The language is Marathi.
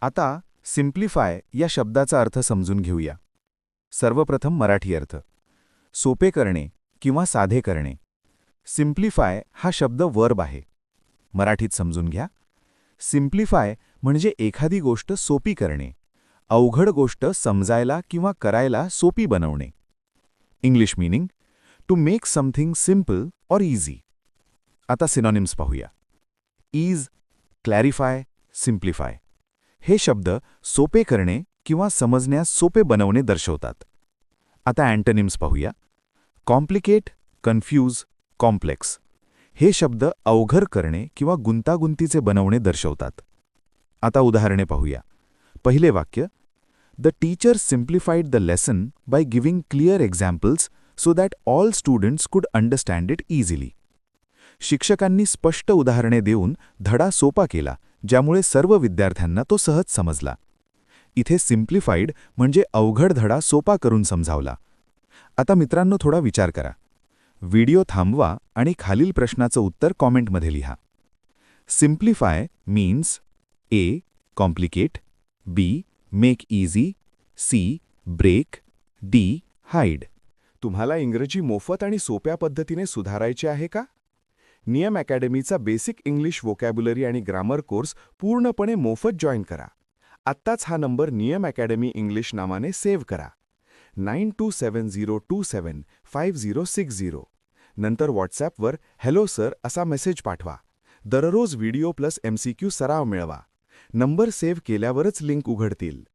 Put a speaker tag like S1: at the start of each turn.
S1: आता सिम्प्लिफाय या शब्दाचा अर्थ समजून घेऊया. सर्वप्रथम मराठी अर्थ. सोपे करणे किंवा साधे करणे. सिम्प्लिफाय हा शब्द वर्ब आहे. मराठीत समजून घ्या. सिम्प्लिफाय म्हणजे एखादी गोष्ट सोपी करणे, अवघड गोष्ट समजायला किंवा करायला सोपी बनवणे. English meaning to make something simple or easy. आता सिनॉनिम्स पाहूया. ईज, क्लॅरिफाय, सिम्प्लिफाय हे शब्द सोपे करणे किंवा समजण्यास सोपे बनवणे दर्शवतात. आता अँटोनिम्स पाहूया. कॉम्प्लिकेट, कन्फ्यूज, कॉम्प्लेक्स हे शब्द अवघड करणे किंवा गुंतागुंतीचे बनवणे दर्शवतात. आता उदाहरणे पाहूया. पहिले वाक्य. The teacher simplified the lesson by giving clear examples so that all students कुड अंडरस्टँड इट इझिली. शिक्षकांनी स्पष्ट उदाहरणे देऊन धडा सोपा केला, ज्यामुळे सर्व विद्यार्थ्यांना तो सहज समजला. इथे सिम्प्लिफाईड म्हणजे अवघड धडा सोपा करून समजावला. आता मित्रांनो, थोडा विचार करा. व्हिडिओ थांबवा आणि खालील प्रश्नाचं उत्तर कॉमेंटमध्ये लिहा. Simplify means A. Complicate, B. Make easy, C. Break, D. Hide. तुम्हाला इंग्रजी मोफत आणि सोप्या पद्धतीने सुधारायचे आहे का? नियम अकॅडमीचा बेसिक इंग्लिश व्होकॅब्युलरी आणि ग्रामर कोर्स पूर्णपणे मोफत जॉईन करा. आत्ताच हा नंबर नियम अकॅडमी इंग्लिश नावाने सेव्ह करा. 9270275060. नंतर व्हॉट्सॲपवर हॅलो सर असा मेसेज पाठवा. दररोज व्हिडिओ प्लस MCQ सराव मिळवा. नंबर सेव्ह केल्यावरच लिंक उघडतील.